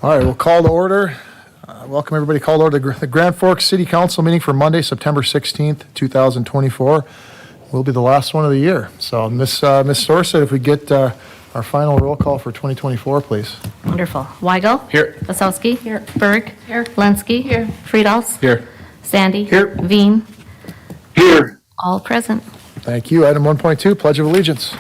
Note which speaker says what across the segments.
Speaker 1: All right, we'll call to order. Welcome everybody. Call to order the Grand Forks City Council meeting for Monday, September 16th, 2024. Will be the last one of the year. So, Ms. Storsa, if we get our final roll call for 2024, please.
Speaker 2: Wonderful. Weigel.
Speaker 3: Here.
Speaker 2: Wasowski. Here. Berg. Here. Lenski. Here. Friedals.
Speaker 3: Here.
Speaker 2: Sandy.
Speaker 3: Here.
Speaker 2: Veen.
Speaker 3: Here.
Speaker 2: All present.
Speaker 1: Thank you. Item 1.2, Pledge of Allegiance.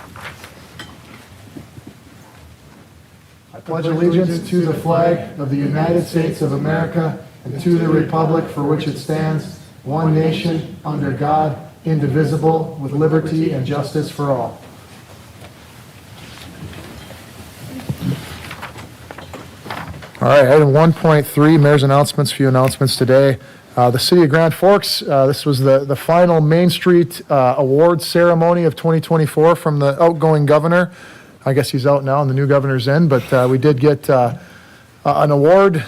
Speaker 1: I pledge allegiance to the flag of the United States of America and to the republic for which it stands, one nation, under God, indivisible, with liberty and justice for all. All right, item 1.3, Mayor's announcements, few announcements today. The City of Grand Forks, this was the final Main Street Awards ceremony of 2024 from the outgoing governor. I guess he's out now and the new governor's in, but we did get an award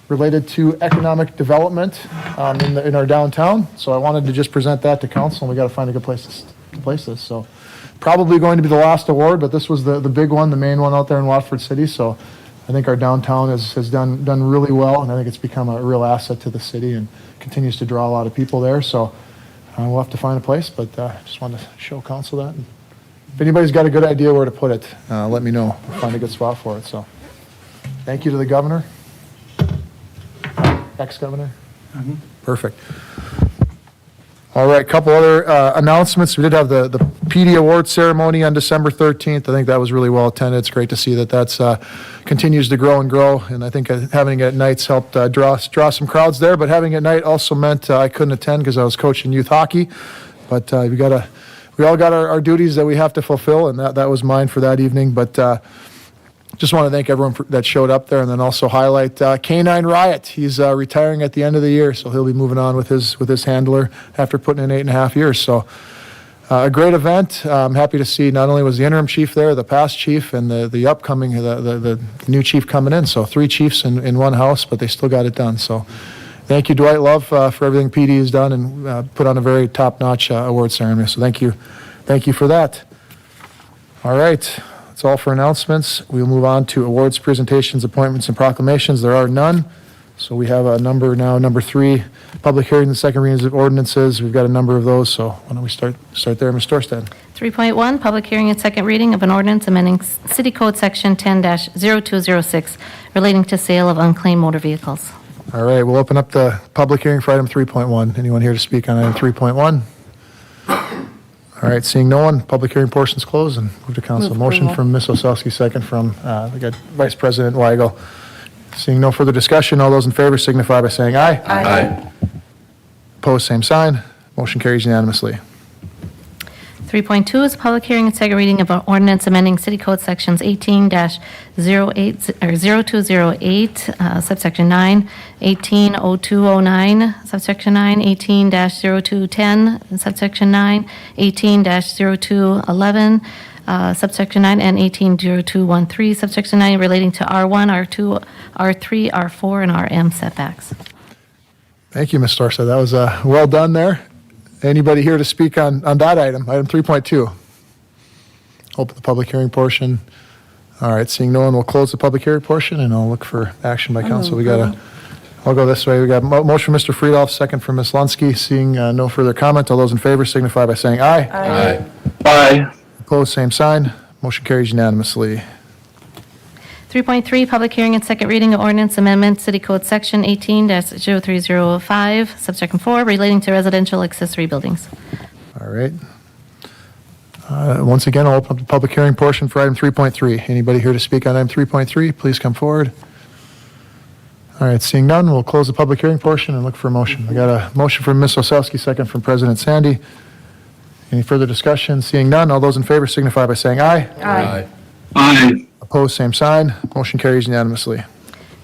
Speaker 1: related to economic development in our downtown. So I wanted to just present that to council, and we got to find a good place to place this. So probably going to be the last award, but this was the big one, the main one out there in Watford City. So I think our downtown has done really well, and I think it's become a real asset to the city and continues to draw a lot of people there. So we'll have to find a place, but just wanted to show council that. And if anybody's got a good idea where to put it, let me know. We'll find a good spot for it. So thank you to the governor, ex-governor. Perfect. All right, couple other announcements. We did have the PD Award ceremony on December 13th. I think that was really well attended. It's great to see that that's continues to grow and grow. And I think having it at nights helped draw some crowds there. But having it at night also meant I couldn't attend because I was coaching youth hockey. But we all got our duties that we have to fulfill, and that was mine for that evening. But just want to thank everyone that showed up there, and then also highlight K9 Riot. He's retiring at the end of the year, so he'll be moving on with his handler after putting in 8.5 years. So a great event. I'm happy to see not only was the interim chief there, the past chief, and the upcoming, the new chief coming in. So 3 chiefs in one house, but they still got it done. So thank you, Dwight Love, for everything PD has done and put on a very top-notch award ceremony. So thank you for that. All right. That's all for announcements. We'll move on to awards, presentations, appointments, and proclamations. There are none. So we have a number now, number 3, public hearings and second readings of ordinances. We've got a number of those. So why don't we start there, Ms. Storstad.
Speaker 2: 3.1, public hearing and second reading of an ordinance amending City Code Section 10-0206 relating to sale of unclaimed motor vehicles.
Speaker 1: All right, we'll open up the public hearing for item 3.1. Anyone here to speak on item 3.1? All right, seeing no one, public hearing portion is closed and move to council. Motion from Ms. Wasowski, second from we got Vice President Weigel. Seeing no further discussion, all those in favor signify by saying aye.
Speaker 3: Aye.
Speaker 1: Opposed, same sign. Motion carries unanimously.
Speaker 2: 3.2 is a public hearing and second reading of an ordinance amending City Code Sections 18-08 or 0208, subsection 9, 18-0209, subsection 9, 18-0210, subsection 9, 18-0211, subsection 9, and 18-0213, subsection 9, relating to R1, R2, R3, R4, and RM setbacks.
Speaker 1: Thank you, Ms. Storsa. That was well done there. Anybody here to speak on that item 3.2? Open the public hearing portion. All right, seeing no one, we'll close the public hearing portion, and I'll look for action by council. I'll go this way. We got motion from Mr. Friedolf, second from Ms. Lunsky. Seeing no further comment, all those in favor signify by saying aye.
Speaker 3: Aye. Aye.
Speaker 1: Opposed, same sign. Motion carries unanimously.
Speaker 2: 3.3, public hearing and second reading of ordinance amendment, City Code Section 18-0305, subsection 4, relating to residential accessory buildings.
Speaker 1: All right. Once again, I'll open up the public hearing portion for item 3.3. Anybody here to speak on item 3.3, please come forward. All right, seeing none, we'll close the public hearing portion and look for a motion. I got a motion from Ms. Wasowski, second from President Sandy. Any further discussion? Seeing none, all those in favor signify by saying aye.
Speaker 3: Aye. Aye.
Speaker 1: Opposed, same sign. Motion carries unanimously.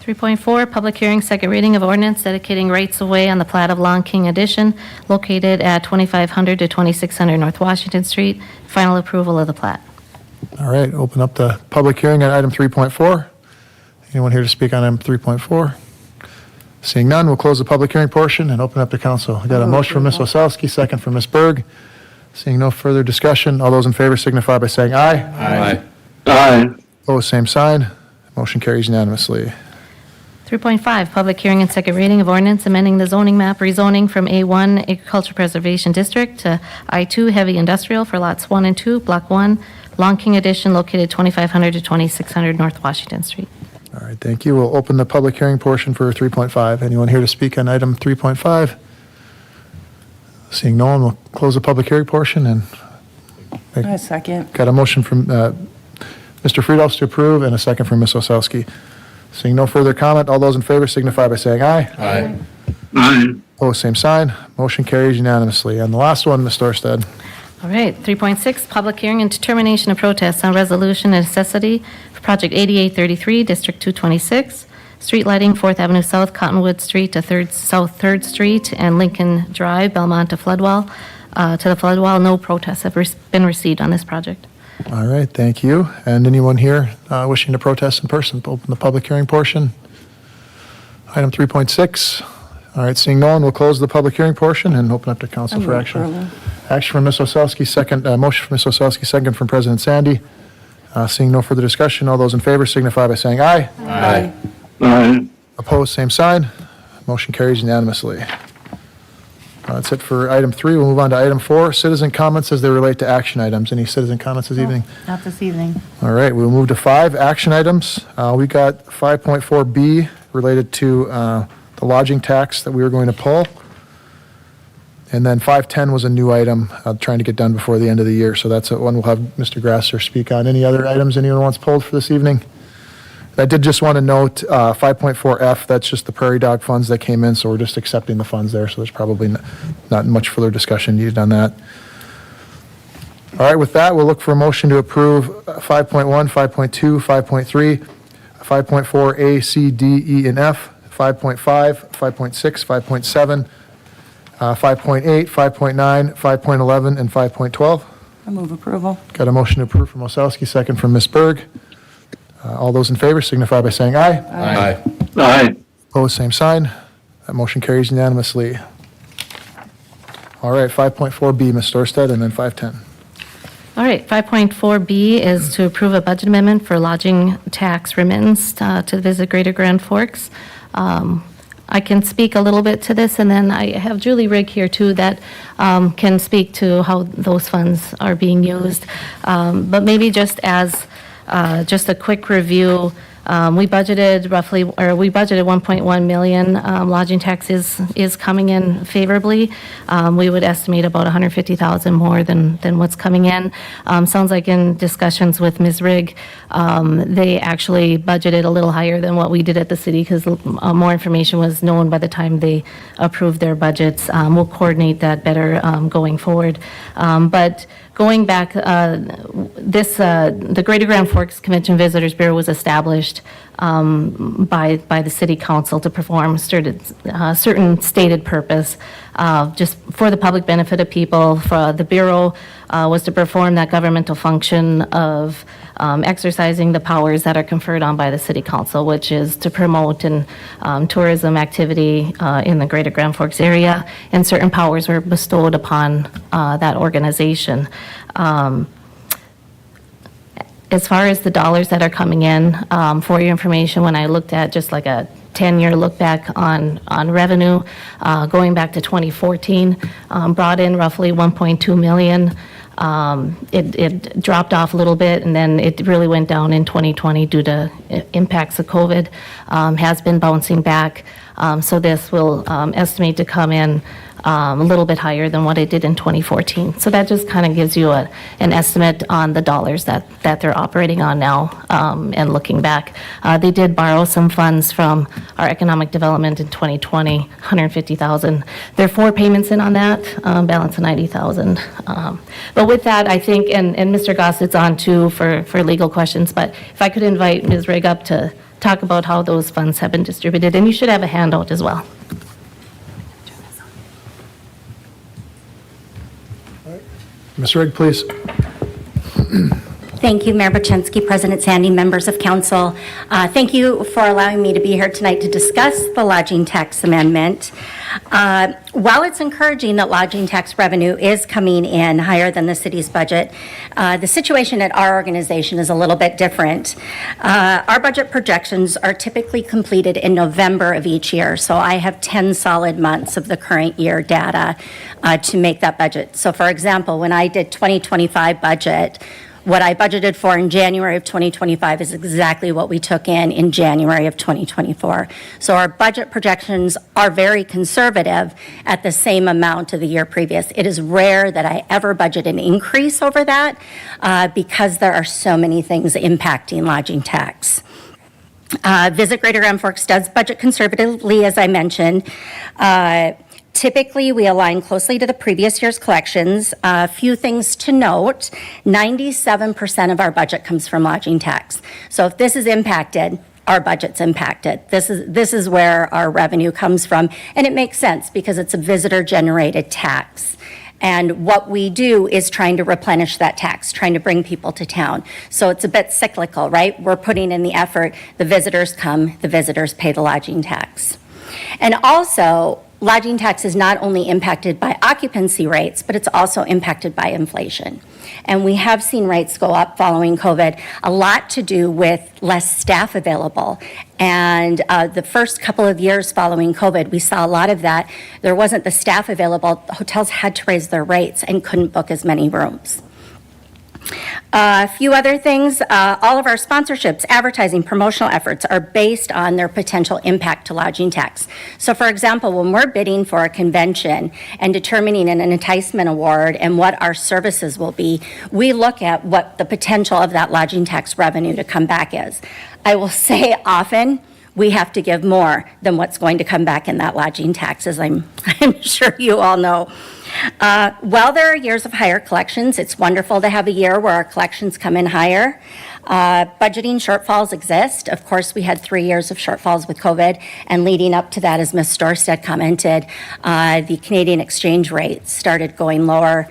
Speaker 2: 3.4, public hearing, second reading of ordinance dedicating rights-of-way on the plat of Long King Addition located at 2500 to 2600 North Washington Street. Final approval of the plat.
Speaker 1: All right, open up the public hearing on item 3.4. Anyone here to speak on item 3.4? Seeing none, we'll close the public hearing portion and open up to council. I got a motion from Ms. Wasowski, second from Ms. Berg. Seeing no further discussion, all those in favor signify by saying aye.
Speaker 3: Aye. Aye.
Speaker 1: Opposed, same sign. Motion carries unanimously.
Speaker 2: 3.5, public hearing and second reading of ordinance amending the zoning map rezoning from A1 Agriculture Preservation District to I2 Heavy Industrial for lots 1 and 2, Block 1, Long King Edition, located 2500 to 2600 North Washington Street.
Speaker 1: All right, thank you. We'll open the public hearing portion for 3.5. Anyone here to speak on item 3.5? Seeing no one, we'll close the public hearing portion and
Speaker 4: A second.
Speaker 1: got a motion from Mr. Friedholz to approve and a second from Ms. Osowski. Seeing no further comment, all those in favor signify by saying aye.
Speaker 3: Aye. Aye.
Speaker 1: Opposed, same sign. Motion carries unanimously. And the last one, Ms. Dorstad.
Speaker 2: All right, 3.6, public hearing and determination of protest on resolution and necessity for project 8833, District 226, street lighting, 4th Avenue South, Cottonwood Street to South 3rd Street, and Lincoln Drive, Belmont to Floodwall. To the floodwall, no protests have been received on this project.
Speaker 1: All right, thank you. And anyone here wishing to protest in person, open the public hearing portion. Item 3.6. All right, seeing no one, we'll close the public hearing portion and open up to council for action. Action from Ms. Osowski, second, motion from Ms. Osowski, second from President Sandy. Seeing no further discussion, all those in favor signify by saying aye.
Speaker 3: Aye. Aye.
Speaker 1: Opposed, same sign. Motion carries unanimously. That's it for item 3. We'll move on to item 4, citizen comments as they relate to action items. Any citizen comments this evening?
Speaker 4: Not this evening.
Speaker 1: All right, we'll move to 5, action items. We got 5.4B related to the lodging tax that we were going to pull. And then 510 was a new item, trying to get done before the end of the year. So that's one we'll have Mr. Grasser speak on. Any other items anyone wants pulled for this evening? I did just want to note 5.4F, that's just the prairie dog funds that came in, so we're just accepting the funds there. So there's probably not much further discussion needed on that. All right, with that, we'll look for a motion to approve 5.1, 5.2, 5.3, 5.4 A, C, D, E, and F, 5.5, 5.6, 5.7, 5.8, 5.9, 5.11, and 5.12.
Speaker 4: I move approval.
Speaker 1: Got a motion to approve from Osowski, second from Ms. Berg. All those in favor signify by saying aye.
Speaker 3: Aye. Aye.
Speaker 1: Opposed, same sign. That motion carries unanimously. All right, 5.4B, Ms. Dorstad, and then 510.
Speaker 2: All right, 5.4B is to approve a budget amendment for lodging tax remittance to visit Greater Grand Forks. I can speak a little bit to this, and then I have Julie Rigg here too that can speak to how those funds are being used. But maybe just as just a quick review, we budgeted 1.1 million. Lodging tax is coming in favorably. We would estimate about 150,000 more than what's coming in. Sounds like in discussions with Ms. Rigg, they actually budgeted a little higher than what we did at the city because more information was known by the time they approved their budgets. We'll coordinate that better going forward. But going back, the Greater Grand Forks Convention Visitors Bureau was established by the city council to perform certain stated purpose, just for the public benefit of people. For the bureau was to perform that governmental function of exercising the powers that are conferred on by the city council, which is to promote tourism activity in the Greater Grand Forks area, and certain powers were bestowed upon that organization. As far as the dollars that are coming in, for your information, when I looked at just like a 10-year look back on revenue, going back to 2014, brought in roughly 1.2 million. It dropped off a little bit, and then it really went down in 2020 due to impacts of COVID. Has been bouncing back. So this will estimate to come in a little bit higher than what it did in 2014. So that just kind of gives you an estimate on the dollars that they're operating on now, and looking back. They did borrow some funds from our economic development in 2020, 150,000. There are 4 payments in on that, balance of 90,000. But with that, I think, and Mr. Gossett's on too for legal questions, but if I could invite Ms. Rigg up to talk about how those funds have been distributed, and you should have a handout as well.
Speaker 1: Ms. Rigg, please.
Speaker 5: Thank you, Mayor Baczynski, President Sandy, members of council. Thank you for allowing me to be here tonight to discuss the lodging tax amendment. While it's encouraging that lodging tax revenue is coming in higher than the city's budget, the situation at our organization is a little bit different. Our budget projections are typically completed in November of each year, so I have 10 solid months of the current year data to make that budget. So for example, when I did 2025 budget, what I budgeted for in January of 2025 is exactly what we took in January of 2024. So our budget projections are very conservative at the same amount of the year previous. It is rare that I ever budget an increase over that because there are so many things impacting lodging tax. Visit Greater Grand Forks does budget conservatively, as I mentioned. Typically, we align closely to the previous year's collections. A few things to note, 97% of our budget comes from lodging tax. So if this is impacted, our budget's impacted. This is where our revenue comes from, and it makes sense because it's a visitor-generated tax. And what we do is trying to replenish that tax, trying to bring people to town. So it's a bit cyclical, right? We're putting in the effort, the visitors come, the visitors pay the lodging tax. And also, lodging tax is not only impacted by occupancy rates, but it's also impacted by inflation. And we have seen rates go up following COVID, a lot to do with less staff available. And the first couple of years following COVID, we saw a lot of that. There wasn't the staff available. Hotels had to raise their rates and couldn't book as many rooms. A few other things, all of our sponsorships, advertising, promotional efforts are based on their potential impact to lodging tax. So for example, when we're bidding for a convention and determining an enticement award and what our services will be, we look at what the potential of that lodging tax revenue to come back is. I will say often, we have to give more than what's going to come back in that lodging tax, as I'm sure you all know. While there are years of higher collections, it's wonderful to have a year where our collections come in higher. Budgeting shortfalls exist. Of course, we had 3 years of shortfalls with COVID, and leading up to that, as Ms. Storstad commented, the Canadian exchange rate started going lower,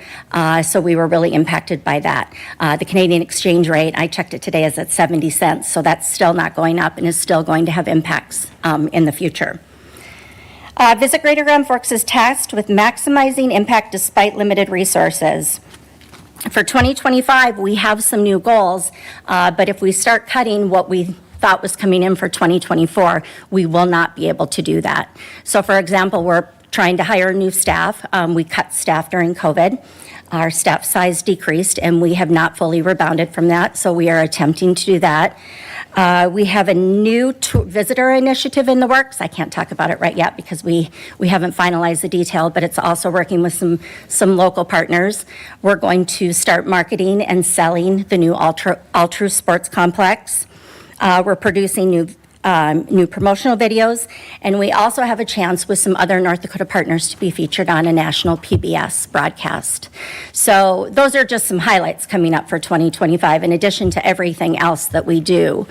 Speaker 5: so we were really impacted by that. The Canadian exchange rate, I checked it today, is at 70 cents, so that's still not going up and is still going to have impacts in the future. Visit Greater Grand Forks is tasked with maximizing impact despite limited resources. For 2025, we have some new goals, but if we start cutting what we thought was coming in for 2024, we will not be able to do that. So for example, we're trying to hire new staff. We cut staff during COVID. Our staff size decreased, and we have not fully rebounded from that, so we are attempting to do that. We have a new visitor initiative in the works. I can't talk about it right yet because we haven't finalized the detail, but it's also working with some local partners. We're going to start marketing and selling the new Altru Sports Complex. We're producing new promotional videos, and we also have a chance with some other North Dakota partners to be featured on a national PBS broadcast. So those are just some highlights coming up for 2025, in addition to everything else that we do.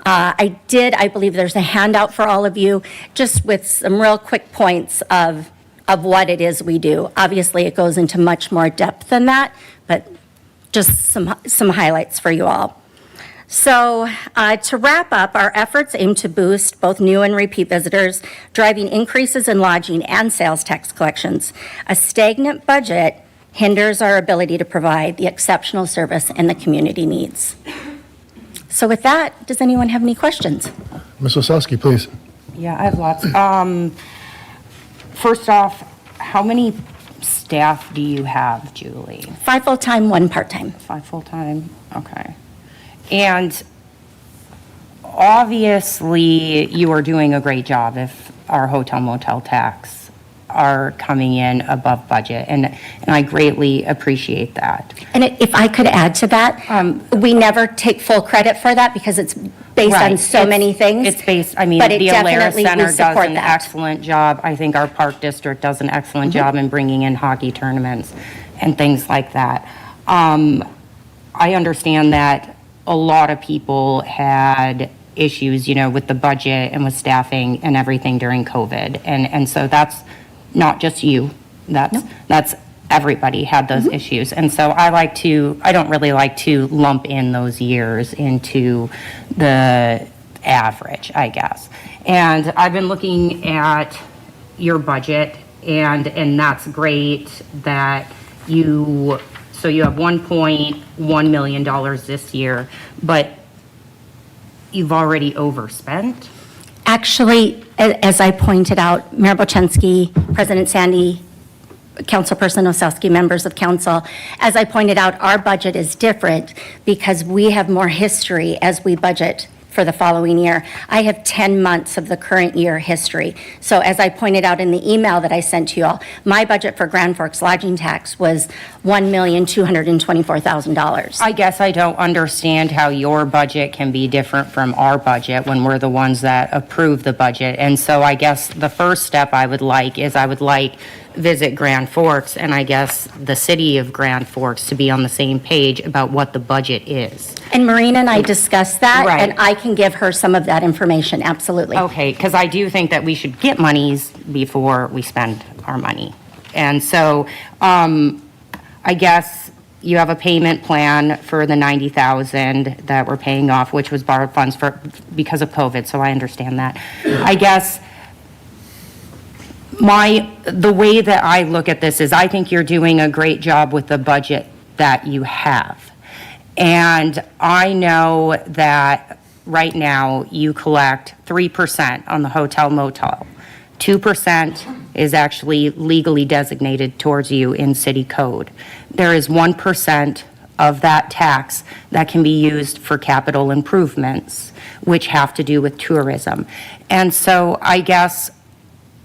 Speaker 5: I believe there's a handout for all of you, just with some real quick points of what it is we do. Obviously, it goes into much more depth than that, but just some highlights for you all. So to wrap up, our efforts aim to boost both new and repeat visitors, driving increases in lodging and sales tax collections. A stagnant budget hinders our ability to provide the exceptional service and the community needs. So with that, does anyone have any questions?
Speaker 1: Ms. Osowski, please.
Speaker 4: Yeah, I have lots. First off, how many staff do you have, Julie?
Speaker 2: 5 full-time, 1 part-time.
Speaker 4: 5 full-time? Okay. And obviously, you are doing a great job if our hotel motel tax are coming in above budget, and I greatly appreciate that.
Speaker 2: And if I could add to that, we never take full credit for that because it's based on so many things.
Speaker 4: It's based, I mean,
Speaker 2: but it
Speaker 4: the Alaris
Speaker 2: definitely, we
Speaker 4: Center does
Speaker 2: support
Speaker 4: an
Speaker 2: that.
Speaker 4: excellent job. I think our park district does an excellent job in bringing in hockey tournaments and things like that. I understand that a lot of people had issues, you know, with the budget and with staffing and everything during COVID. And so that's not just you. That's everybody had those issues. And so I don't really like to lump in those years into the average, I guess. And I've been looking at your budget, and that's great that so you have $1.1 million this year, but you've already overspent?
Speaker 5: Actually, as I pointed out, Mayor Bochensky, President Sandy, Councilperson Osowski, members of council, as I pointed out, our budget is different because we have more history as we budget for the following year. I have 10 months of the current year history. So as I pointed out in the email that I sent to you all, my budget for Grand Forks lodging tax was $1,224,000.
Speaker 4: I guess I don't understand how your budget can be different from our budget when we're the ones that approve the budget. And so I guess the first step I would like Visit Grand Forks and I guess the city of Grand Forks to be on the same page about what the budget is.
Speaker 5: And Marina and I discussed that,
Speaker 4: Right.
Speaker 5: and I can give her some of that information, absolutely.
Speaker 4: Okay, because I do think that we should get monies before we spend our money. And so, I guess you have a payment plan for the $90,000 that we're paying off, which was borrowed funds because of COVID, so I understand that. I guess the way that I look at this is I think you're doing a great job with the budget that you have. And I know that right now you collect 3% on the hotel motel. 2% is actually legally designated towards you in city code. There is 1% of that tax that can be used for capital improvements, which have to do with tourism. And so I guess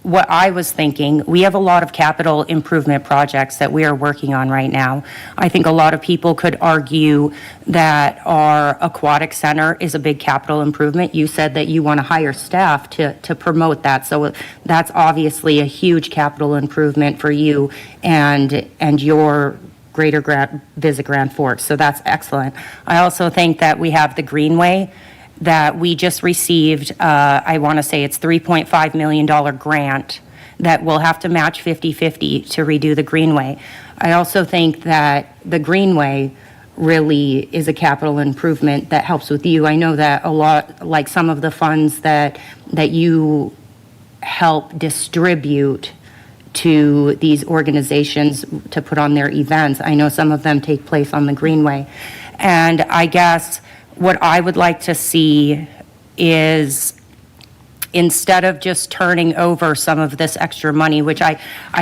Speaker 4: what I was thinking, we have a lot of capital improvement projects that we are working on right now. I think a lot of people could argue that our aquatic center is a big capital improvement. You said that you want to hire staff to promote that. So that's obviously a huge capital improvement for you and your Visit Grand Forks. So that's excellent. I also think that we have the Greenway that we just received, I want to say it's $3.5 million grant that we'll have to match 50-50 to redo the Greenway. I also think that the Greenway really is a capital improvement that helps with you. I know that a lot, like some of the funds that you help distribute to these organizations to put on their events, I know some of them take place on the Greenway. And I guess what I would like to see is, instead of just turning over some of this extra money, which I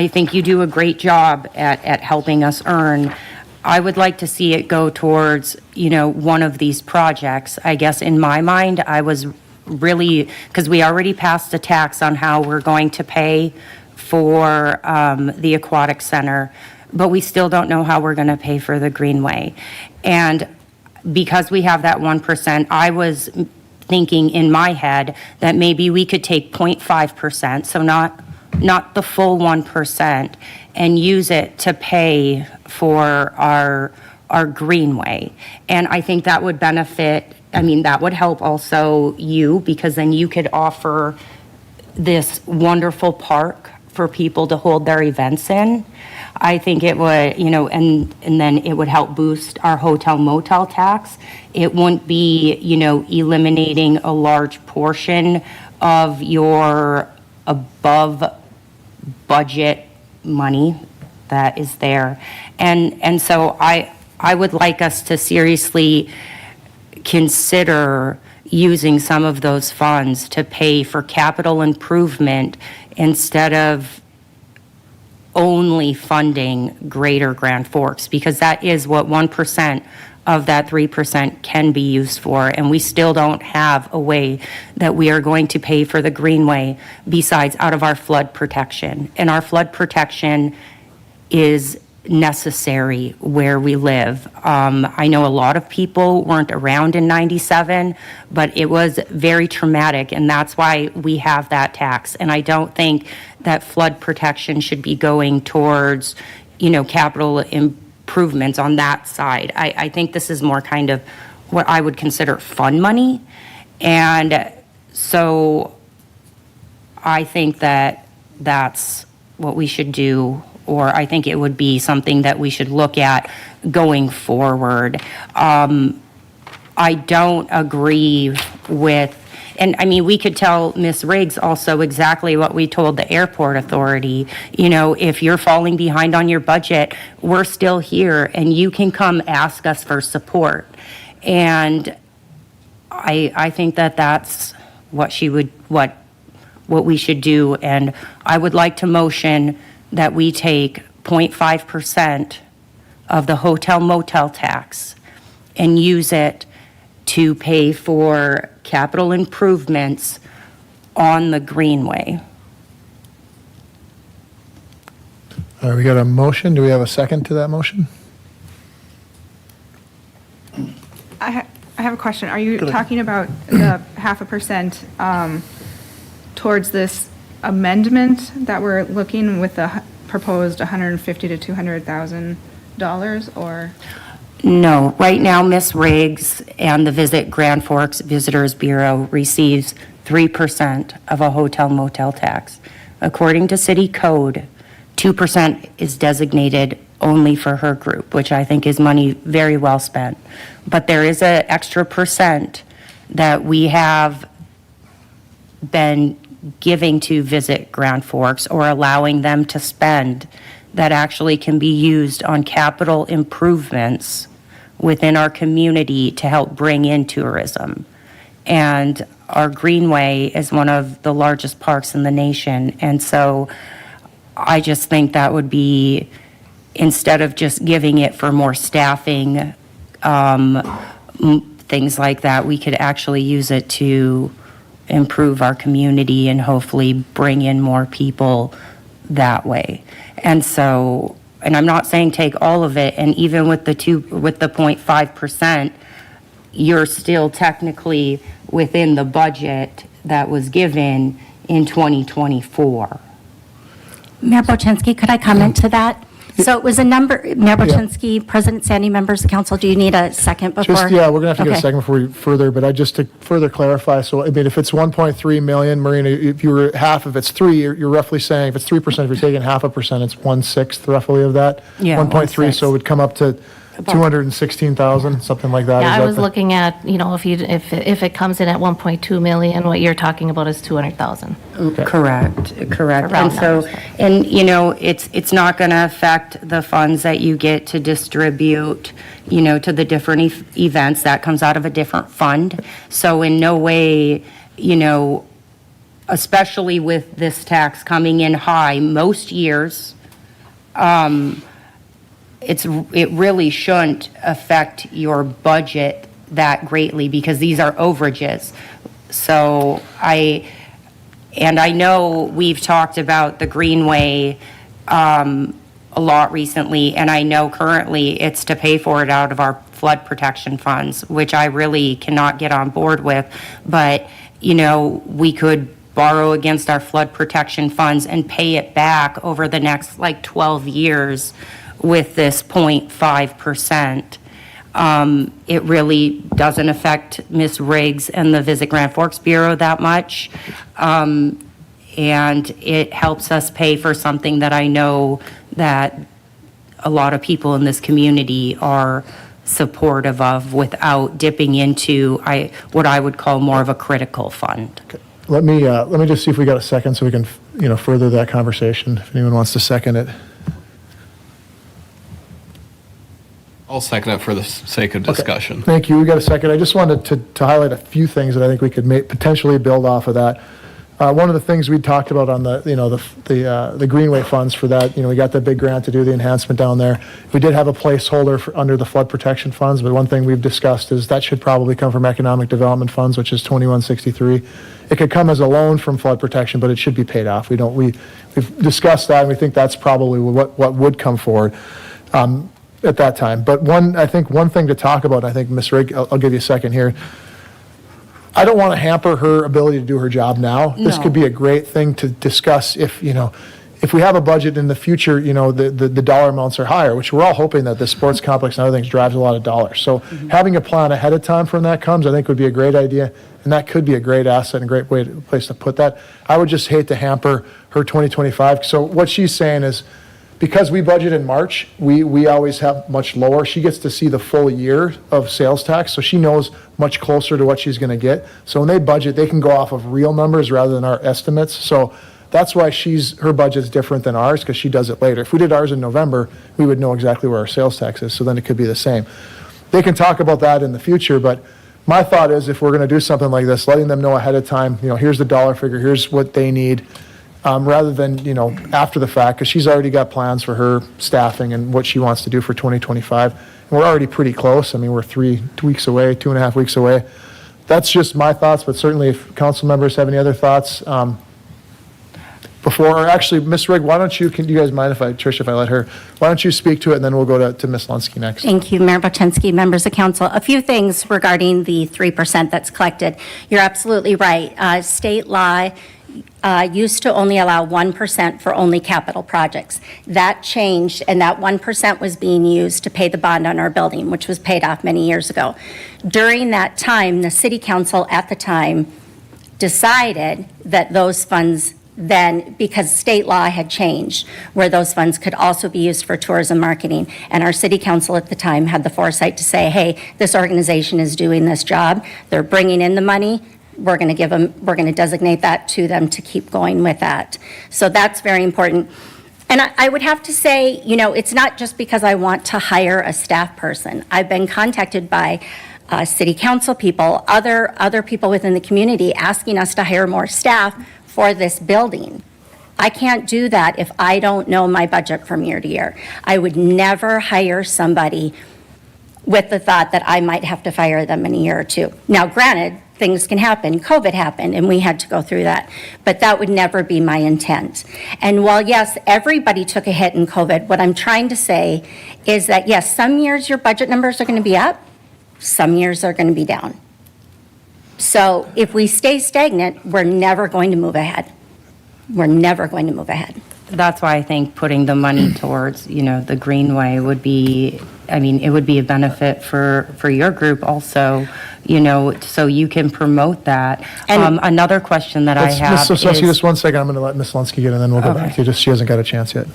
Speaker 4: think you do a great job at helping us earn, I would like to see it go towards, one of these projects. I guess in my mind, I was really, because we already passed a tax on how we're going to pay for the aquatic center, but we still don't know how we're going to pay for the Greenway. And because we have that 1%, I was thinking in my head that maybe we could take 0.5%, so not the full 1%, and use it to pay for our Greenway. And I think that would that would help also you, because then you could offer this wonderful park for people to hold their events in. I think it would, and then it would help boost our hotel motel tax. It wouldn't be, eliminating a large portion of your above budget money that is there. And so I would like us to seriously consider using some of those funds to pay for capital improvement instead of only funding Greater Grand Forks, because that is what 1% of that 3% can be used for. And we still don't have a way that we are going to pay for the Greenway besides out of our flood protection. And our flood protection is necessary where we live. I know a lot of people weren't around in '97, but it was very traumatic, and that's why we have that tax. And I don't think that flood protection should be going towards, capital improvements on that side. I think this is more kind of what I would consider fun money. And so I think that that's what we should do or I think it would be something that we should look at going forward. I don't agree with, and I mean, we could tell Ms. Riggs also exactly what we told the airport authority. You know, if you're falling behind on your budget, we're still here and you can come ask us for support. And I think that that's what what we should do. And I would like to motion that we take 0.5% of the hotel motel tax and use it to pay for capital improvements on the Greenway.
Speaker 1: All right, we got a motion. Do we have a second to that motion?
Speaker 6: I have a question. Are you talking about the 0.5% towards this amendment that we're looking with the proposed $150,000 to $200,000, or?
Speaker 4: No, right now, Ms. Riggs and the Visit Grand Forks Visitors Bureau receives 3% of a hotel motel tax. According to city code, 2% is designated only for her group, which I think is money very well spent. But there is an extra percent that we have been giving to Visit Grand Forks, or allowing them to spend, that actually can be used on capital improvements within our community to help bring in tourism. And our Greenway is one of the largest parks in the nation. And so I just think that would be, instead of just giving it for more staffing, things like that, we could actually use it to improve our community and hopefully bring in more people that way. And so, and I'm not saying take all of it, and even with the 0.5%, you're still technically within the budget that was given in 2024.
Speaker 5: Mayor Boczynski, could I comment to that? So it was a number, Mayor Boczynski, President Sandy, members of council, do you need a second before?
Speaker 1: Just, yeah, we're going to have to get a
Speaker 5: Okay.
Speaker 1: second before we further, but just to further clarify, so, I mean, if it's 1.3 million, Marina, if you were half, if it's 3, you're roughly saying, if it's 3%, if you're taking 0.5%, it's 1/6 roughly of that?
Speaker 4: Yeah,
Speaker 1: 1.3, so it would come up to 216,000, something like that?
Speaker 2: Yeah,
Speaker 1: Is
Speaker 2: I
Speaker 1: that
Speaker 2: was
Speaker 1: the-
Speaker 2: looking at, if it comes in at 1.2 million, what you're talking about is 200,000.
Speaker 4: Correct.
Speaker 2: Around
Speaker 4: And so,
Speaker 2: that.
Speaker 4: and it's not going to affect the funds that you get to distribute, to the different events. That comes out of a different fund. So in no way, especially with this tax coming in high most years, it really shouldn't affect your budget that greatly, because these are overages. So I know we've talked about the Greenway a lot recently, and I know currently it's to pay for it out of our flood protection funds, which I really cannot get on board with. But, we could borrow against our flood protection funds and pay it back over the next 12 years with this 0.5%. It really doesn't affect Ms. Riggs and the Visit Grand Forks Bureau that much. And it helps us pay for something that I know that a lot of people in this community are supportive of, without dipping into what I would call more of a critical fund.
Speaker 1: Let me just see if we got a second so we can, further that conversation, if anyone wants to second it.
Speaker 7: I'll second it for the sake of discussion.
Speaker 1: Thank you. We got a second. I just wanted to highlight a few things that I think we could potentially build off of that. One of the things we talked about on the Greenway funds for that, we got that big grant to do the enhancement down there. We did have a placeholder under the flood protection funds, but one thing we've discussed is that should probably come from economic development funds, which is 2163. It could come as a loan from flood protection, but it should be paid off. We've discussed that, and we think that's probably what would come forward at that time. But one thing to talk about, I think, Ms. Rigg, I'll give you a second here. I don't want to hamper her ability to do her job now. This
Speaker 4: No.
Speaker 1: could be a great thing to discuss if we have a budget in the future, the dollar amounts are higher, which we're all hoping that the sports complex and other things drives a lot of dollars. So having a plan ahead of time from that comes, I think, would be a great idea. And that could be a great asset and a great place to put that. I would just hate to hamper her 2025. So what she's saying is because we budget in March, we always have much lower. She gets to see the full year of sales tax, so she knows much closer to what she's going to get. So when they budget, they can go off of real numbers rather than our estimates. So that's why her budget's different than ours, because she does it later. If we did ours in November, we would know exactly where our sales tax is, so then it could be the same. They can talk about that in the future, but my thought is if we're going to do something like this, letting them know ahead of time, here's the dollar figure, here's what they need, rather than, after the fact, because she's already got plans for her staffing and what she wants to do for 2025. And we're already pretty close. I mean, we're 3 weeks away, 2.5 weeks away. That's just my thoughts, but certainly if council members have any other thoughts, actually, Ms. Rigg, can you guys mind Trish, if I let her, why don't you speak to it, and then we'll go to Ms. Lunsky next.
Speaker 5: Thank you, Mayor Bochinski, members of council. A few things regarding the 3% that's collected. You're absolutely right. State law used to only allow 1% for only capital projects. That changed, and that 1% was being used to pay the bond on our building, which was paid off many years ago. During that time, the city council at the time decided that those funds then, because state law had changed, where those funds could also be used for tourism marketing. And our city council at the time had the foresight to say, hey, this organization is doing this job. They're bringing in the money. We're going to designate that to them to keep going with that. So that's very important. And I would have to say, it's not just because I want to hire a staff person. I've been contacted by city council people, other people within the community asking us to hire more staff for this building. I can't do that if I don't know my budget from year to year. I would never hire somebody with the thought that I might have to fire them in a year or two. Now, granted, things can happen. COVID happened, and we had to go through that. But that would never be my intent. And while, yes, everybody took a hit in COVID, what I'm trying to say is that, yes, some years your budget numbers are going to be up, some years are going to be down. So if we stay stagnant, we're never going to move ahead. We're never going to move ahead.
Speaker 4: That's why I think putting the money towards, the Greenway would be, it would be a benefit for your group also, so you can promote that.
Speaker 5: And-
Speaker 4: Another question that I have
Speaker 1: Ms. Sosowski,
Speaker 4: is.
Speaker 1: just one second. I'm going to let Ms. Lunsky get, and then we'll go back to you. She hasn't got a chance yet.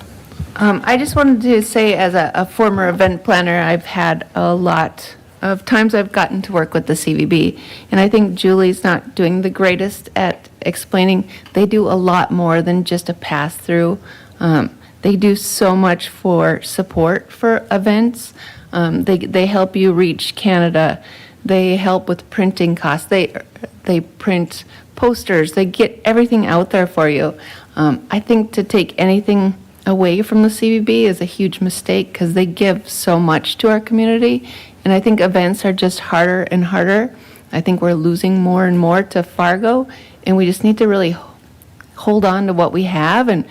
Speaker 6: I just wanted to say, as a former event planner, I've had a lot of times I've gotten to work with the CVB, and I think Julie's not doing the greatest at explaining. They do a lot more than just a pass-through. They do so much for support for events. They help you reach Canada. They help with printing costs. They print posters. They get everything out there for you. I think to take anything away from the CVB is a huge mistake because they give so much to our community. And I think events are just harder and harder. I think we're losing more and more to Fargo, and we just need to really hold on to what we have and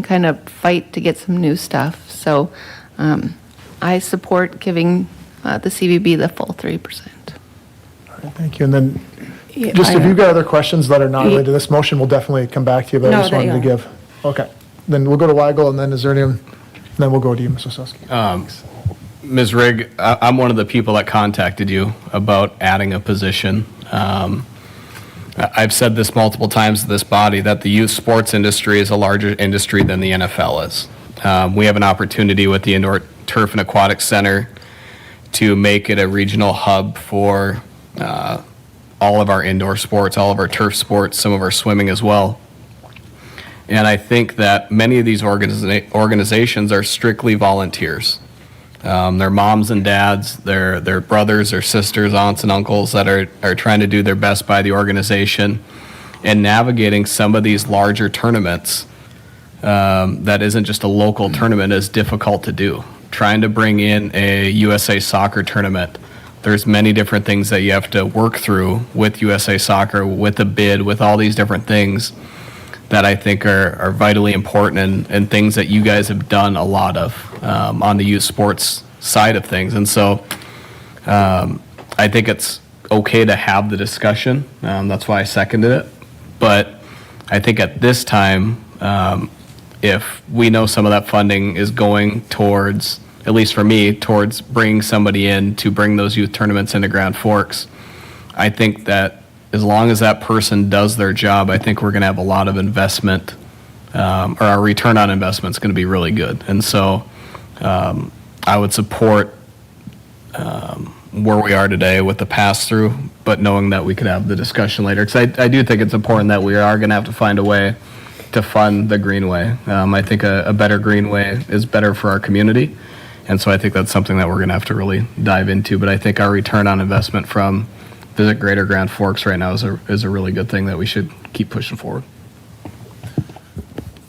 Speaker 6: kind of fight to get some new stuff. So I support giving the CVB the full 3%.
Speaker 1: All right, thank you. And then, just if you've got other questions that are not related to this motion, we'll definitely come back to you, but I just wanted to give. Okay. Then we'll go to Weigel, and then is there anyone, then we'll go to you, Ms. Osowski.
Speaker 7: Ms. Rigg, I'm one of the people that contacted you about adding a position. I've said this multiple times to this body, that the youth sports industry is a larger industry than the NFL is. We have an opportunity with the Indoor Turf and Aquatic Center to make it a regional hub for all of our indoor sports, all of our turf sports, some of our swimming as well. And I think that many of these organizations are strictly volunteers. They're moms and dads, they're brothers or sisters, aunts and uncles that are trying to do their best by the organization, and navigating some of these larger tournaments that isn't just a local tournament is difficult to do. Trying to bring in a USA Soccer tournament, there's many different things that you have to work through with USA Soccer, with a bid, with all these different things that I think are vitally important and things that you guys have done a lot of on the youth sports side of things. And so I think it's okay to have the discussion. That's why I seconded it. But I think at this time, if we know some of that funding is going towards, at least for me, towards bringing somebody in to bring those youth tournaments into Grand Forks, I think that as long as that person does their job, I think we're going to have a lot of investment or our return on investment is going to be really good. And so I would support where we are today with the pass-through, but knowing that we could have the discussion later. Because I do think it's important that we are going to have to find a way to fund the Greenway. I think a better Greenway is better for our community. And so I think that's something that we're going to have to really dive into. But I think our return on investment from Visit Greater Grand Forks right now is a really good thing that we should keep pushing forward.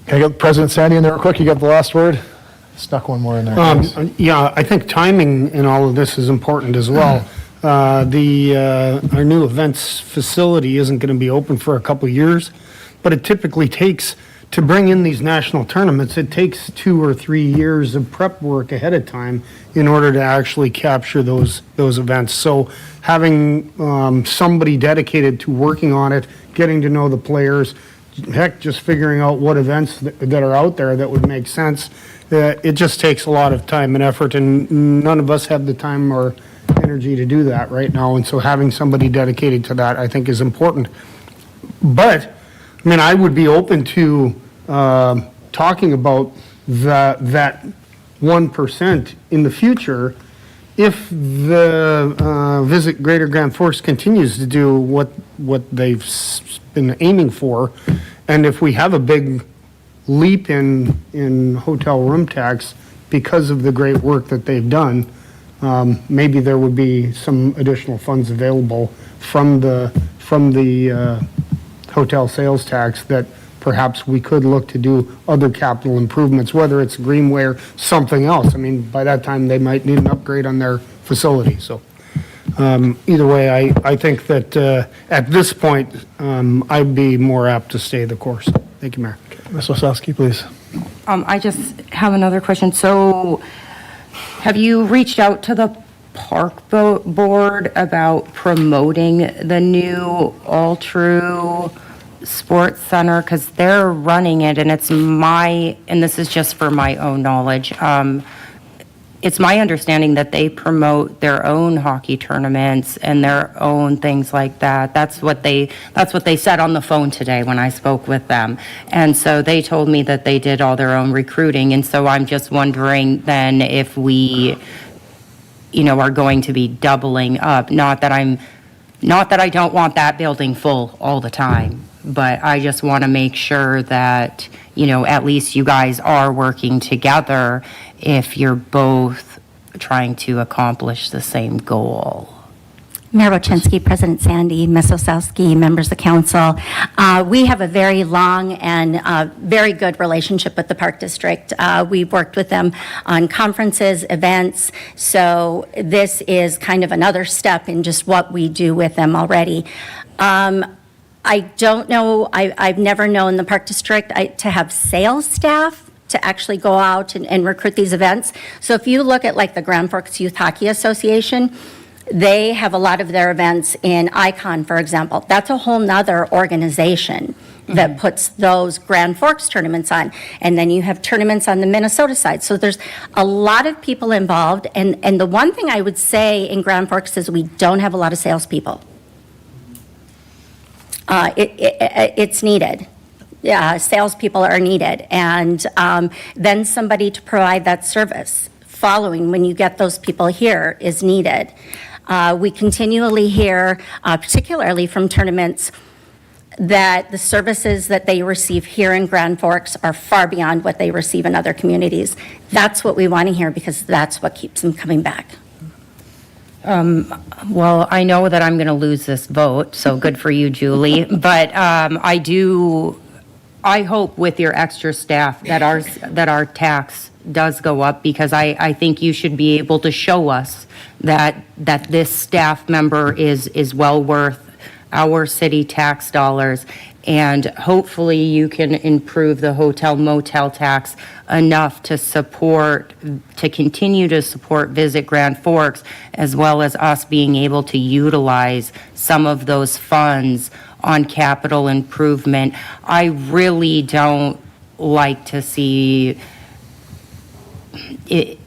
Speaker 1: Can I get President Sandy in there real quick? You got the last word? Snuck one more in there.
Speaker 8: Yeah, I think timing in all of this is important as well. Our new events facility isn't going to be open for a couple of years, but it typically takes, to bring in these national tournaments, it takes 2 or 3 years of prep work ahead of time in order to actually capture those events. So having somebody dedicated to working on it, getting to know the players, heck, just figuring out what events that are out there that would make sense, it just takes a lot of time and effort, and none of us have the time or energy to do that right now. And so having somebody dedicated to that, I think, is important. But, I mean, I would be open to talking about that 1% in the future if the Visit Greater Grand Forks continues to do what they've been aiming for, and if we have a big leap in hotel room tax because of the great work that they've done, maybe there would be some additional funds available from the hotel sales tax that perhaps we could look to do other capital improvements, whether it's Greenway or something else. I mean, by that time, they might need an upgrade on their facility. So either way, I think that at this point, I'd be more apt to stay the course. Thank you, Mayor.
Speaker 1: Ms. Osowski, please.
Speaker 4: I just have another question. So have you reached out to the park board about promoting the new All-True Sports Center? Because they're running it, and and this is just for my own knowledge, it's my understanding that they promote their own hockey tournaments and their own things like that. That's what they said on the phone today when I spoke with them. And so they told me that they did all their own recruiting. And so I'm just wondering then if we, are going to be doubling up. Not that I don't want that building full all the time, but I just want to make sure that, at least you guys are working together if you're both trying to accomplish the same goal.
Speaker 5: Mayor Wojcinski, President Sandy, Ms. Osowski, members of council. We have a very long and very good relationship with the Park District. We've worked with them on conferences, events, so this is kind of another step in just what we do with them already. I don't know, I've never known the Park District to have sales staff to actually go out and recruit these events. So if you look at like the Grand Forks Youth Hockey Association, they have a lot of their events in Icon, for example. That's a whole nother organization that puts those Grand Forks tournaments on. And then you have tournaments on the Minnesota side. So there's a lot of people involved. And the one thing I would say in Grand Forks is we don't have a lot of salespeople. It's needed. Salespeople are needed. And then somebody to provide that service following when you get those people here is needed. We continually hear, particularly from tournaments, that the services that they receive here in Grand Forks are far beyond what they receive in other communities. That's what we want to hear because that's what keeps them coming back.
Speaker 4: Well, I know that I'm going to lose this vote, so good for you, Julie. But I hope with your extra staff that our tax does go up, because I think you should be able to show us that this staff member is well worth our city tax dollars, and hopefully you can improve the hotel motel tax enough to continue to support Visit Grand Forks, as well as us being able to utilize some of those funds on capital improvement. I really don't like to see it.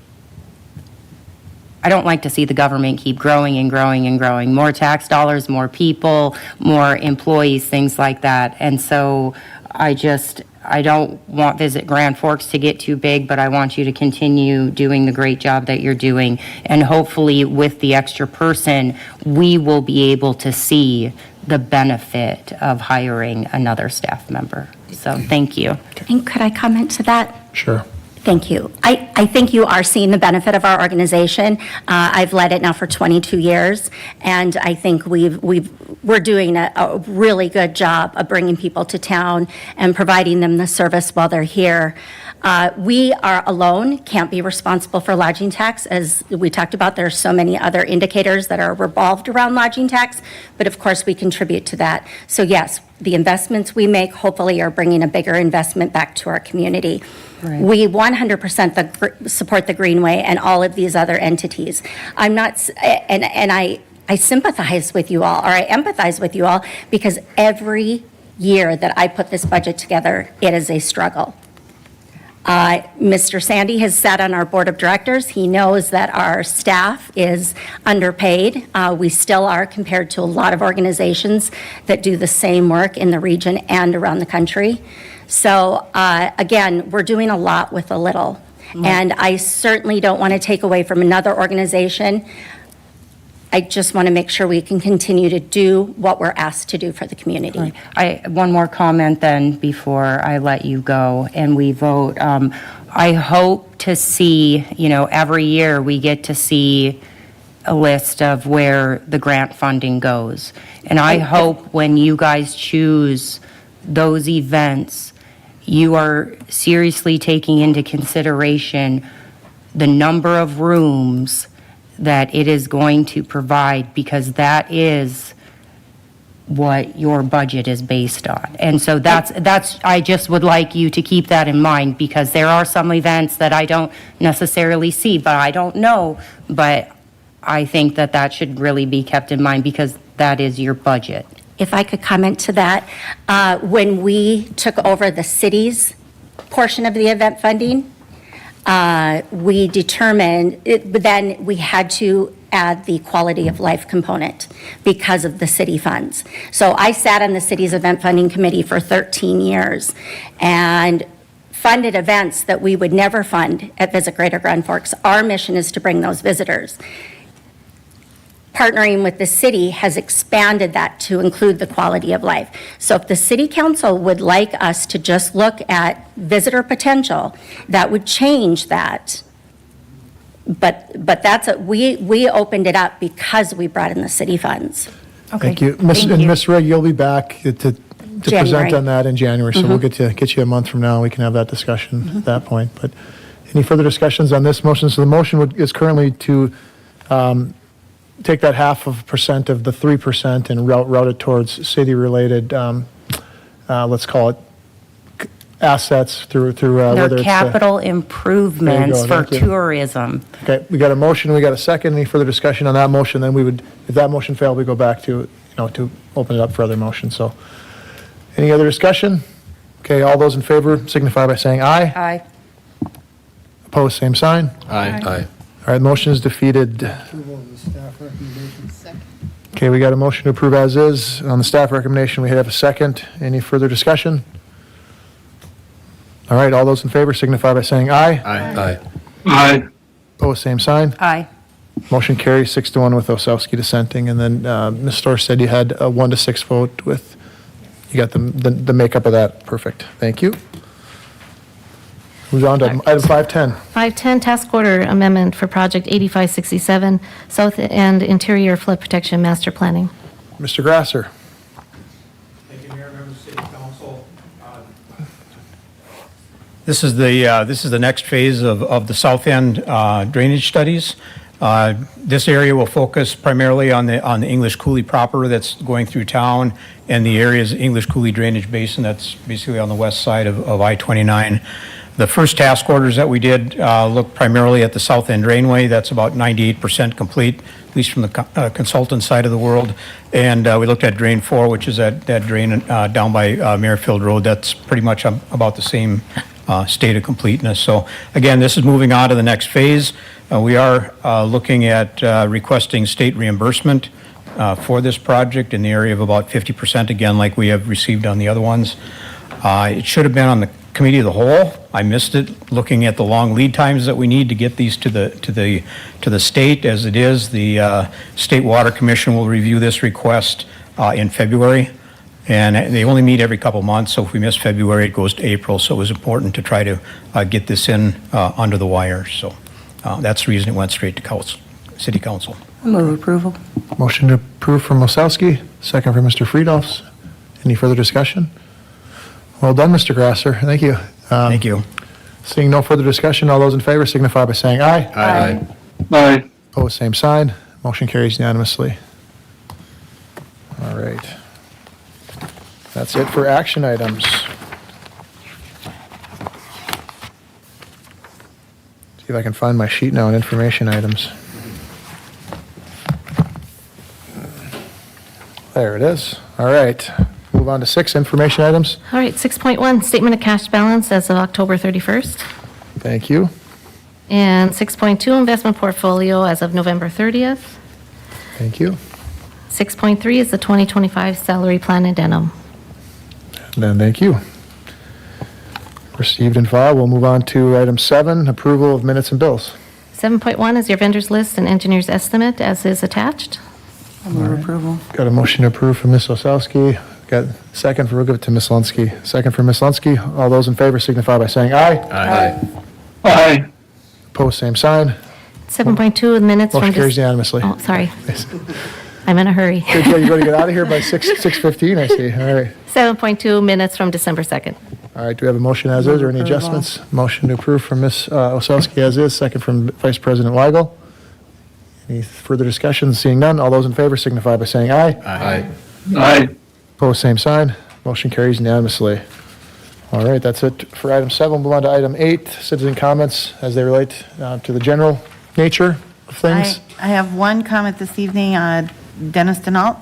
Speaker 4: I don't like to see the government keep growing and growing and growing. More tax dollars, more people, more employees, things like that. And so I don't want Visit Grand Forks to get too big, but I want you to continue doing the great job that you're doing. And hopefully with the extra person, we will be able to see the benefit of hiring another staff member. So thank you.
Speaker 5: And could I comment to that?
Speaker 1: Sure.
Speaker 5: Thank you. I think you are seeing the benefit of our organization. I've led it now for 22 years, and I think we're doing a really good job of bringing people to town and providing them the service while they're here. We are alone, can't be responsible for lodging tax. As we talked about, there are so many other indicators that are revolved around lodging tax, but of course we contribute to that. So yes, the investments we make hopefully are bringing a bigger investment back to our community.
Speaker 4: Right.
Speaker 5: We 100% support the Greenway and all of these other entities. I'm not, and I sympathize with you all, or I empathize with you all, because every year that I put this budget together, it is a struggle. Mr. Sandy has sat on our board of directors. He knows that our staff is underpaid. We still are compared to a lot of organizations that do the same work in the region and around the country. So again, we're doing a lot with a little. And I certainly don't want to take away from another organization. I just want to make sure we can continue to do what we're asked to do for the community.
Speaker 4: One more comment then before I let you go and we vote. I hope to see, every year we get to see a list of where the grant funding goes. And I hope when you guys choose those events, you are seriously taking into consideration the number of rooms that it is going to provide, because that is what your budget is based on. And so I just would like you to keep that in mind, because there are some events that I don't necessarily see, but I don't know. But I think that should really be kept in mind, because that is your budget.
Speaker 5: If I could comment to that, when we took over the city's portion of the event funding, we determined, then we had to add the quality of life component because of the city funds. So I sat on the city's event funding committee for 13 years and funded events that we would never fund at Visit Greater Grand Forks. Our mission is to bring those visitors. Partnering with the city has expanded that to include the quality of life. So if the city council would like us to just look at visitor potential, that would change that. But we opened it up because we brought in the city funds.
Speaker 1: Thank you. And Ms. Rigg, you'll be back to present
Speaker 5: January.
Speaker 1: on that in January, so we'll get you a month from now. We can have that discussion at that point. But any further discussions on this motion? So the motion is currently to take that 0.5% of the 3% and route it towards city-related, let's call it, assets through whether
Speaker 4: They're
Speaker 1: it's
Speaker 4: capital improvements for
Speaker 1: thank you.
Speaker 4: tourism.
Speaker 1: Okay, we got a motion, we got a second. Any further discussion on that motion? Then we would, if that motion failed, we go back to, to open it up for other motions. So, any other discussion? Okay, all those in favor signify by saying aye.
Speaker 4: Aye.
Speaker 1: Opposed, same sign.
Speaker 7: Aye.
Speaker 1: All right, motion is defeated. Okay, we got a motion to approve as is. On the staff recommendation, we have a second. Any further discussion? All right, all those in favor signify by saying aye.
Speaker 7: Aye.
Speaker 3: Aye.
Speaker 1: Opposed, same sign.
Speaker 4: Aye.
Speaker 1: Motion carries 6-1 with Osowski dissenting. And then Ms. Storrs said you had a 1-6 vote with, you got the makeup of that. Perfect. Thank you. Move on to item 510.
Speaker 2: 510, task order amendment for project 8567, South End Interior Flood Protection Master Planning.
Speaker 1: Mr. Grasser.
Speaker 9: Thank you, Mayor, members of the City Council. This is the next phase of the South End drainage studies. This area will focus primarily on the English Coulee proper that's going through town, and the area's English Coulee drainage basin that's basically on the west side of I-29. The first task orders that we did look primarily at the South End Drainway. That's about 98% complete, at least from the consultant side of the world. And we looked at Drain 4, which is that drain down by Merrifield Road. That's pretty much about the same state of completeness. So again, this is moving on to the next phase. We are looking at requesting state reimbursement for this project in the area of about 50%, again, like we have received on the other ones. It should have been on the committee of the whole. I missed it, looking at the long lead times that we need to get these to the state. As it is, the State Water Commission will review this request in February, and they only meet every couple months, so if we miss February, it goes to April, so it was important to try to get this in under the wire, so that's the reason it went straight to City Council.
Speaker 10: Move approval.
Speaker 1: Motion to approve from Osowski, second from Mr. Friedolfs. Any further discussion? Well done, Mr. Grasser. Thank you.
Speaker 9: Thank you.
Speaker 1: Seeing no further discussion, all those in favor signify by saying aye.
Speaker 3: Aye. Aye.
Speaker 1: Opposed, same sign. Motion carries unanimously. All right. That's it for action items. See if I can find my sheet now on information items. There it is. All right. Move on to 6, information items.
Speaker 2: All right, 6.1, statement of cash balance as of October 31st.
Speaker 1: Thank you.
Speaker 2: And 6.2, investment portfolio as of November 30th.
Speaker 1: Thank you.
Speaker 2: 6.3 is the 2025 salary plan addendum.
Speaker 1: And then thank you. Received and filed. We'll move on to item 7, approval of minutes and bills.
Speaker 2: 7.1 is your vendors list and engineer's estimate as is attached.
Speaker 10: Move approval.
Speaker 1: Got a motion to approve from Ms. Osowski. Got a second, we'll give it to Ms. Lunsky. Second from Ms. Lunsky. All those in favor signify by saying aye.
Speaker 3: Aye. Aye.
Speaker 1: Opposed, same sign.
Speaker 2: 7.2, the minutes from...
Speaker 1: Motion carries unanimously.
Speaker 2: Oh, sorry. I'm in a hurry.
Speaker 1: Good, you're going to get out of here by 6:15, I see. All right.
Speaker 2: 7.2, minutes from December 2nd.
Speaker 1: All right, do we have a motion as is or any
Speaker 10: Approval.
Speaker 1: adjustments? Motion to approve from Ms. Osowski as is, second from Vice President Weigel. Any further discussion? Seeing none, all those in favor signify by saying aye.
Speaker 3: Aye. Aye.
Speaker 1: Opposed, same sign. Motion carries unanimously. All right, that's it for item 7. We'll move on to item 8, citizen comments as they relate to the general nature of things.
Speaker 10: I have one comment this evening. Dennis Denault.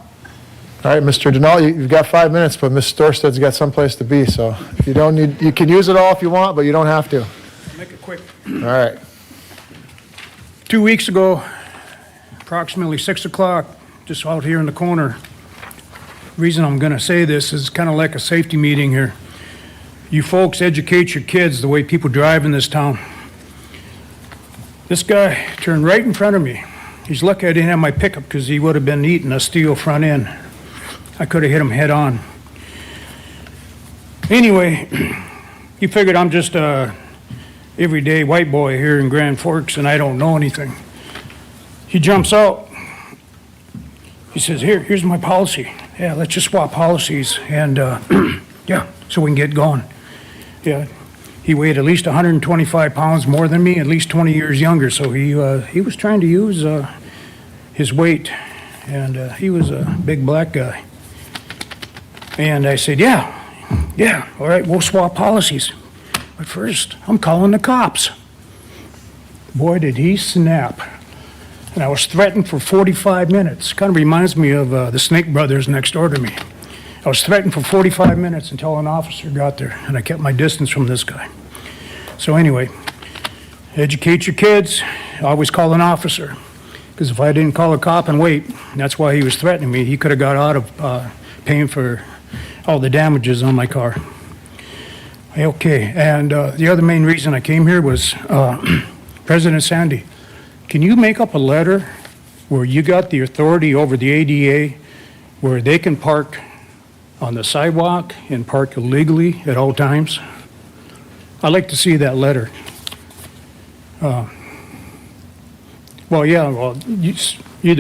Speaker 1: All right, Mr. Denault, you've got 5 minutes, but Ms. Storsted's got someplace to be, so if you don't need, you can use it all if you want, but you don't have to.
Speaker 8: Make it quick.
Speaker 1: All right.
Speaker 8: 2 weeks ago, approximately 6 o'clock, just out here in the corner. Reason I'm going to say this is kind of like a safety meeting here. You folks educate your kids the way people drive in this town. This guy turned right in front of me. He's lucky I didn't have my pickup because he would have been eating a steel front end. I could have hit him head on. Anyway, he figured I'm just a everyday white boy here in Grand Forks and I don't know anything. He jumps out. He says, here's my policy. Yeah, let's just swap policies and, yeah, so we can get going. Yeah, he weighed at least 125 pounds more than me, at least 20 years younger, so he was trying to use his weight, and he was a big black guy. And I said, yeah, all right, we'll swap policies. But first, I'm calling the cops. Boy, did he snap. And I was threatened for 45 minutes. Kind of reminds me of the Snake Brothers next door to me. I was threatened for 45 minutes until an officer got there, and I kept my distance from this guy. So anyway, educate your kids. Always call an officer. Because if I didn't call a cop and wait, that's why he was threatening me. He could have got out of paying for all the damages on my car. Okay, and the other main reason I came here was President Sandy. Can you make up a letter where you got the authority over the ADA where they can park on the sidewalk and park illegally at all times? I'd like to see that letter. Either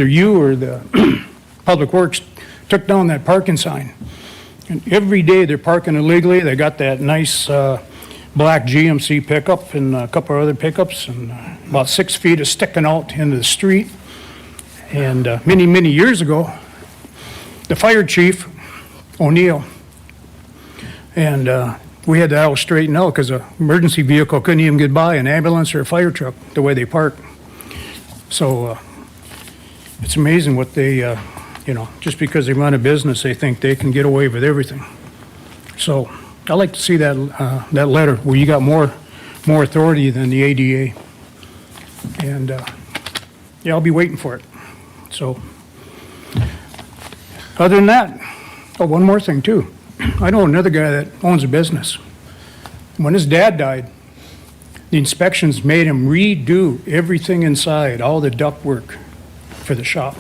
Speaker 8: you or the Public Works took down that parking sign. And every day they're parking illegally. They got that nice black GMC pickup and a couple of other pickups, and about 6 feet is sticking out into the street. And many, many years ago, the fire chief, O'Neill, and we had that all straightened out because an emergency vehicle couldn't even get by, an ambulance or a fire truck, the way they park. So it's amazing what they, just because they run a business, they think they can get away with everything. So I'd like to see that letter where you got more authority than the ADA. And yeah, I'll be waiting for it. So other than that, one more thing too.
Speaker 11: I know another guy that owns a business. When his dad died, the inspections made him redo everything inside, all the ductwork for the shop.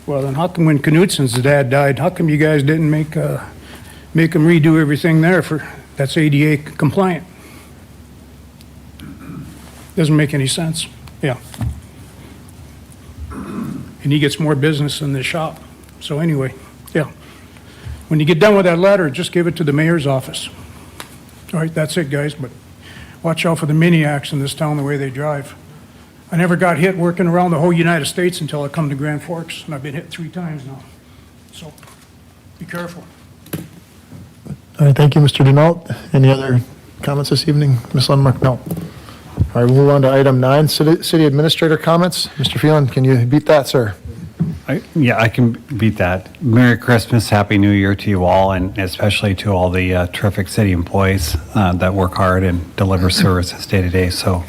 Speaker 11: Well, then how come when Knutsen's dad died, how come you guys didn't make him redo everything there that's ADA compliant? Doesn't make any sense. Yeah. And he gets more business than the shop. So anyway, yeah. When you get done with that letter, just give it to the mayor's office. All right, that's it, guys, but watch out for the maniacs in this town, the way they drive. I never got hit working around the whole United States until I come to Grand Forks, and I've been hit 3 times now. So, be careful.
Speaker 1: All right, thank you, Mr. Denault. Any other comments this evening? Ms. Lundmark? No. All right, we'll move on to item 9, city administrator comments. Mr. Phelan, can you beat that, sir?
Speaker 12: Yeah, I can beat that. Merry Christmas, Happy New Year to you all, and especially to all the terrific city employees that work hard and deliver services day to day, so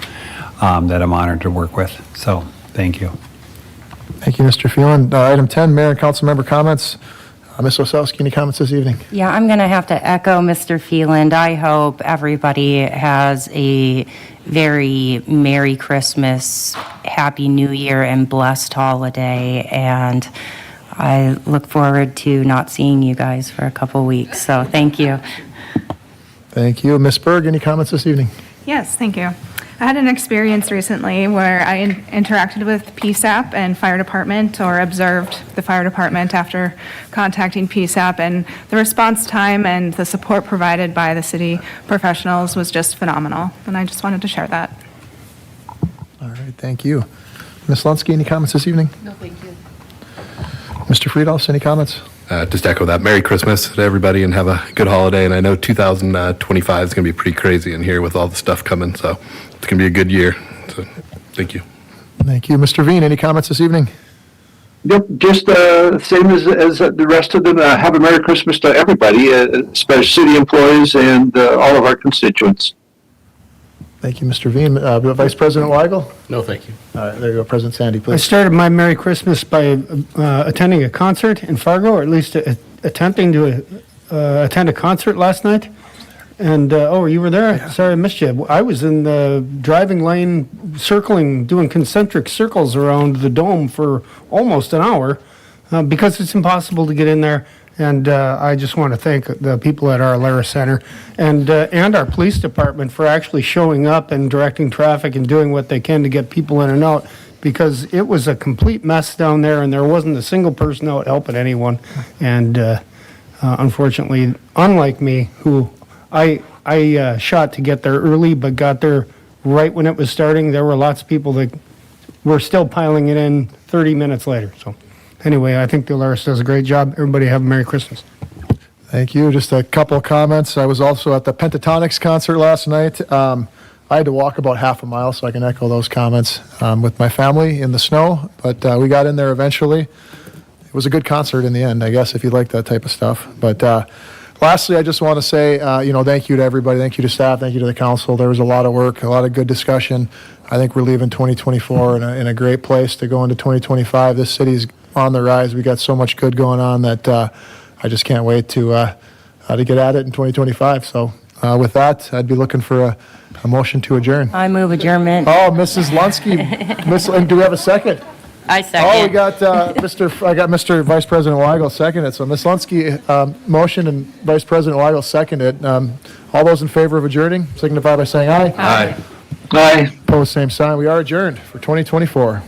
Speaker 12: that I'm honored to work with. So, thank you.
Speaker 1: Thank you, Mr. Phelan. Item 10, mayor and council member comments. Ms. Osowski, any comments this evening?
Speaker 4: Yeah, I'm going to have to echo Mr. Phelan. I hope everybody has a very Merry Christmas, Happy New Year, and blessed holiday. And I look forward to not seeing you guys for a couple weeks. So thank you.
Speaker 1: Thank you. Ms. Berg, any comments this evening?
Speaker 6: Yes, thank you. I had an experience recently where I interacted with PSAP and fire department, or observed the fire department after contacting PSAP, and the response time and the support provided by the city professionals was just phenomenal, and I just wanted to share that.
Speaker 1: All right, thank you. Ms. Lunsky, any comments this evening?
Speaker 2: No, thank you.
Speaker 1: Mr. Friedhoff, any comments?
Speaker 13: Just echo that. Merry Christmas to everybody and have a good holiday. And I know 2025 is going to be pretty crazy in here with all the stuff coming. So it's going to be a good year. So thank you.
Speaker 1: Thank you. Mr. Veen, any comments this evening?
Speaker 3: Yep, just same as the rest of them. Have a Merry Christmas to everybody, especially city employees and all of our constituents.
Speaker 1: Thank you, Mr. Veen. Vice President Weigel?
Speaker 7: No, thank you.
Speaker 1: All right, there you go. President Sandy,
Speaker 8: I
Speaker 1: please.
Speaker 8: started my Merry Christmas by attending a concert in Fargo, or at least attempting to attend a concert last night. And, oh, you were there? Sorry, I missed you. I was in the driving lane, circling, doing concentric circles around the dome for almost an hour because it's impossible to get in there. And I just want to thank the people at our Alara Center and our police department for actually showing up and directing traffic and doing what they can to get people in and out, because it was a complete mess down there and there wasn't a single person out helping anyone. And unfortunately, unlike me, who I shot to get there early but got there right when it was starting, there were lots of people that were still piling it in 30 minutes later. So anyway, I think the Alaris does a great job. Everybody have a Merry Christmas.
Speaker 1: Thank you. Just a couple of comments. I was also at the Pentatonics concert last night. I had to walk about half a mile, so I can echo those comments with my family in the snow, but we got in there eventually. It was a good concert in the end, I guess, if you like that type of stuff. But lastly, I just want to say, thank you to everybody. Thank you to staff. Thank you to the council. There was a lot of work, a lot of good discussion. I think we're leaving 2024 in a great place to go into 2025. This city's on the rise. We got so much good going on that I just can't wait to get at it in 2025. So with that, I'd be looking for a motion to adjourn.
Speaker 4: I move adjournment.
Speaker 1: Oh, Mrs. Lunsky, and do we have a second?
Speaker 4: I second.
Speaker 1: Oh, we got Mr. Vice President Weigel seconded. So Ms. Lunsky motion and Vice President Weigel seconded. All those in favor of adjourning signify by saying aye.
Speaker 3: Aye. Aye.
Speaker 1: Opposed, same sign. We are adjourned for 2024.